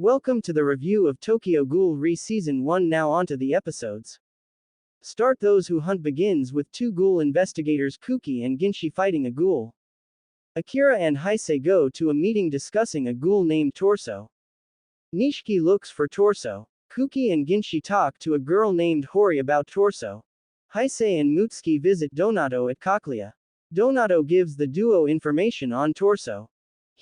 Welcome to the review of Tokyo Ghoul Re-Season 1. Now onto the episodes. Start Those Who Hunt begins with two ghoul investigators Kuki and Ginshi fighting a ghoul. Akira and Heisei go to a meeting discussing a ghoul named Torso. Nishiki looks for Torso. Kuki and Ginshi talk to a girl named Hori about Torso. Heisei and Mutsuki visit Donato at Cochlea. Donato gives the duo information on Torso.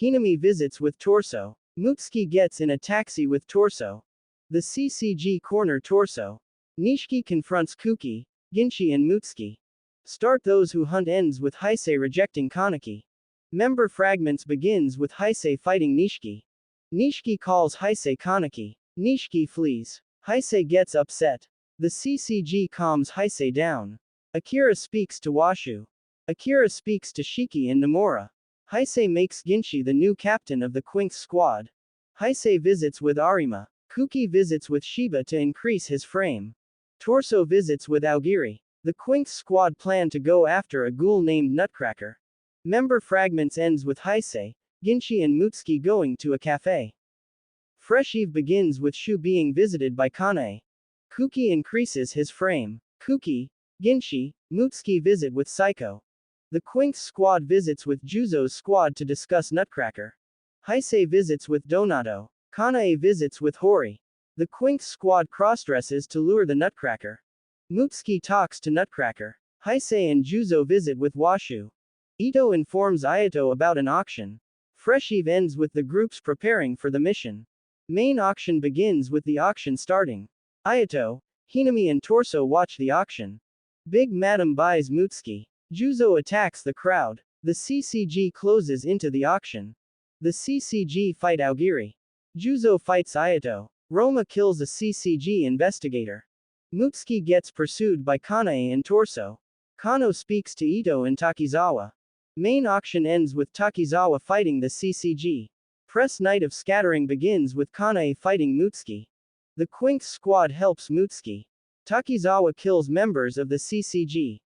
Hinami visits with Torso. Mutsuki gets in a taxi with Torso. The CCG corner Torso. Nishiki confronts Kuki, Ginshi and Mutsuki. Start Those Who Hunt ends with Heisei rejecting Kaneki. Member Fragments begins with Heisei fighting Nishiki. Nishiki calls Heisei Kaneki. Nishiki flees. Heisei gets upset. The CCG calms Heisei down. Akira speaks to Washu. Akira speaks to Shiki and Nomura. Heisei makes Ginshi the new captain of the Quinx squad. Heisei visits with Arima. Kuki visits with Shiba to increase his frame. Torso visits with Aogiri. The Quinx squad plan to go after a ghoul named Nutcracker. Member Fragments ends with Heisei, Ginshi and Mutsuki going to a cafe. Fresh Eve begins with Shu being visited by Kanae. Kuki increases his frame. Kuki, Ginshi, Mutsuki visit with Psycho. The Quinx squad visits with Juzo's squad to discuss Nutcracker. Heisei visits with Donato. Kanae visits with Hori. The Quinx squad crossdresses to lure the Nutcracker. Mutsuki talks to Nutcracker. Heisei and Juzo visit with Washu. Ito informs Ayato about an auction. Fresh Eve ends with the groups preparing for the mission. Main auction begins with the auction starting. Ayato, Hinami and Torso watch the auction. Big Madam buys Mutsuki. Juzo attacks the crowd. The CCG closes into the auction. The CCG fight Aogiri. Juzo fights Ayato. Roma kills a CCG investigator. Mutsuki gets pursued by Kanae and Torso. Kano speaks to Ito and Takizawa. Main auction ends with Takizawa fighting the CCG. Press Night of Scattering begins with Kanae fighting Mutsuki. The Quinx squad helps Mutsuki. Takizawa kills members of the CCG.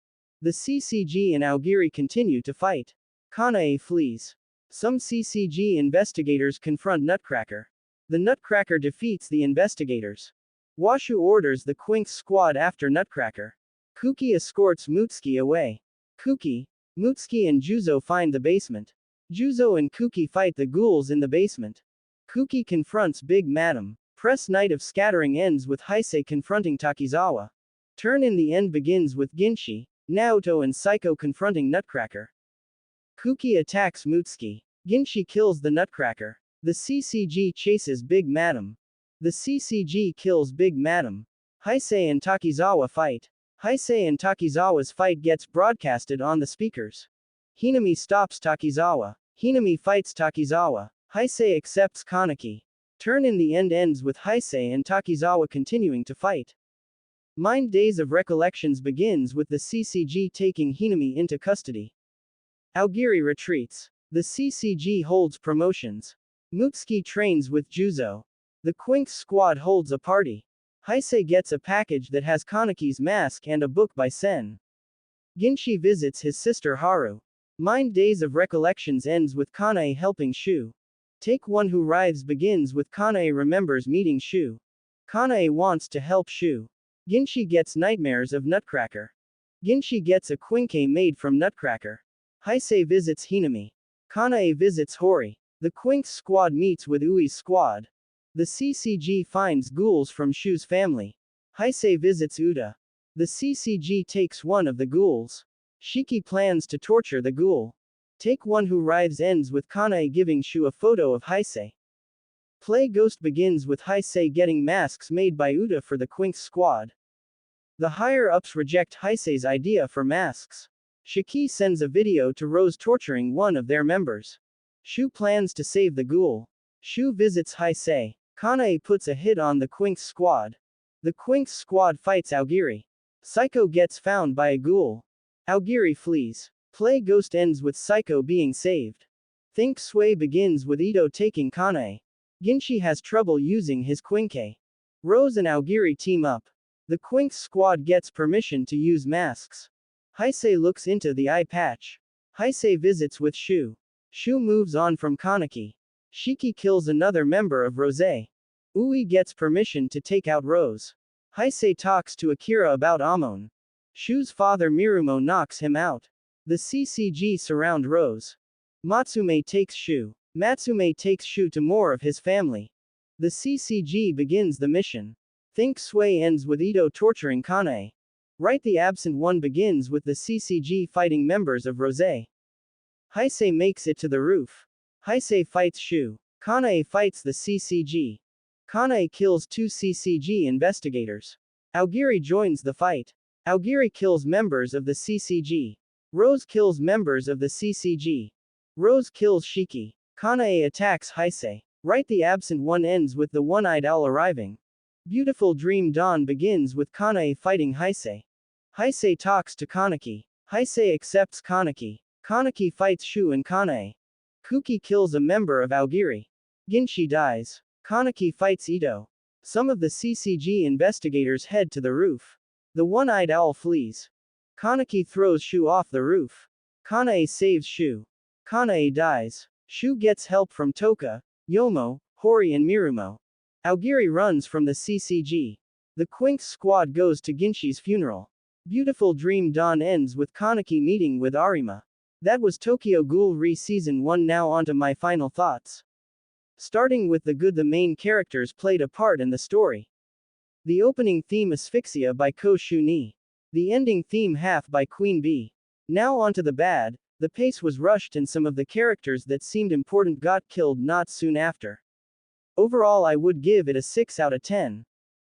The CCG and Aogiri continue to fight. Kanae flees. Some CCG investigators confront Nutcracker. The Nutcracker defeats the investigators. Washu orders the Quinx squad after Nutcracker. Kuki escorts Mutsuki away. Kuki, Mutsuki and Juzo find the basement. Juzo and Kuki fight the ghouls in the basement. Kuki confronts Big Madam. Press Night of Scattering ends with Heisei confronting Takizawa. Turn in the end begins with Ginshi, Naoto and Psycho confronting Nutcracker. Kuki attacks Mutsuki. Ginshi kills the Nutcracker. The CCG chases Big Madam. The CCG kills Big Madam. Heisei and Takizawa fight. Heisei and Takizawa's fight gets broadcasted on the speakers. Hinami stops Takizawa. Hinami fights Takizawa. Heisei accepts Kaneki. Turn in the end ends with Heisei and Takizawa continuing to fight. Mind Days of Recollections begins with the CCG taking Hinami into custody. Aogiri retreats. The CCG holds promotions. Mutsuki trains with Juzo. The Quinx squad holds a party. Heisei gets a package that has Kaneki's mask and a book by Sen. Ginshi visits his sister Haru. Mind Days of Recollections ends with Kanae helping Shu. Take One Who Writhes begins with Kanae remembers meeting Shu. Kanae wants to help Shu. Ginshi gets nightmares of Nutcracker. Ginshi gets a quinqué made from Nutcracker. Heisei visits Hinami. Kanae visits Hori. The Quinx squad meets with Ui's squad. The CCG finds ghouls from Shu's family. Heisei visits Uda. The CCG takes one of the ghouls. Shiki plans to torture the ghoul. Take One Who Writhes ends with Kanae giving Shu a photo of Heisei. Play Ghost begins with Heisei getting masks made by Uda for the Quinx squad. The higher-ups reject Heisei's idea for masks. Shiki sends a video to Rose torturing one of their members. Shu plans to save the ghoul. Shu visits Heisei. Kanae puts a hit on the Quinx squad. The Quinx squad fights Aogiri. Psycho gets found by a ghoul. Aogiri flees. Play Ghost ends with Psycho being saved. Think Sway begins with Ito taking Kanae. Ginshi has trouble using his quinqué. Rose and Aogiri team up. The Quinx squad gets permission to use masks. Heisei looks into the eye patch. Heisei visits with Shu. Shu moves on from Kaneki. Shiki kills another member of Rose. Ui gets permission to take out Rose. Heisei talks to Akira about Amon. Shu's father Mirumo knocks him out. The CCG surround Rose. Matsume takes Shu. Matsume takes Shu to more of his family. The CCG begins the mission. Think Sway ends with Ito torturing Kanae. Right, the absent one begins with the CCG fighting members of Rose. Heisei makes it to the roof. Heisei fights Shu. Kanae fights the CCG. Kanae kills 2 CCG investigators. Aogiri joins the fight. Aogiri kills members of the CCG. Rose kills members of the CCG. Rose kills Shiki. Kanae attacks Heisei. Right, the absent one ends with the one-eyed owl arriving. Beautiful Dream Dawn begins with Kanae fighting Heisei. Heisei talks to Kaneki. Heisei accepts Kaneki. Kaneki fights Shu and Kanae. Kuki kills a member of Aogiri. Ginshi dies. Kaneki fights Ito. Some of the CCG investigators head to the roof. The one-eyed owl flees. Kaneki throws Shu off the roof. Kanae saves Shu. Kanae dies. Shu gets help from Toka, Yomo, Hori and Mirumo. Aogiri runs from the CCG. The Quinks squad goes to Ginshi's funeral. Beautiful Dream Dawn ends with Kaneki meeting with Arima. That was Tokyo Ghoul Re Season 1. Now onto my final thoughts. Starting with the good, the main characters played a part in the story. The opening theme Asphyxia by Ko Shuni. The ending theme Half by Queen Bee. Now onto the bad, the pace was rushed and some of the characters that seemed important got killed not soon after. Overall I would give it a 6 out of 10.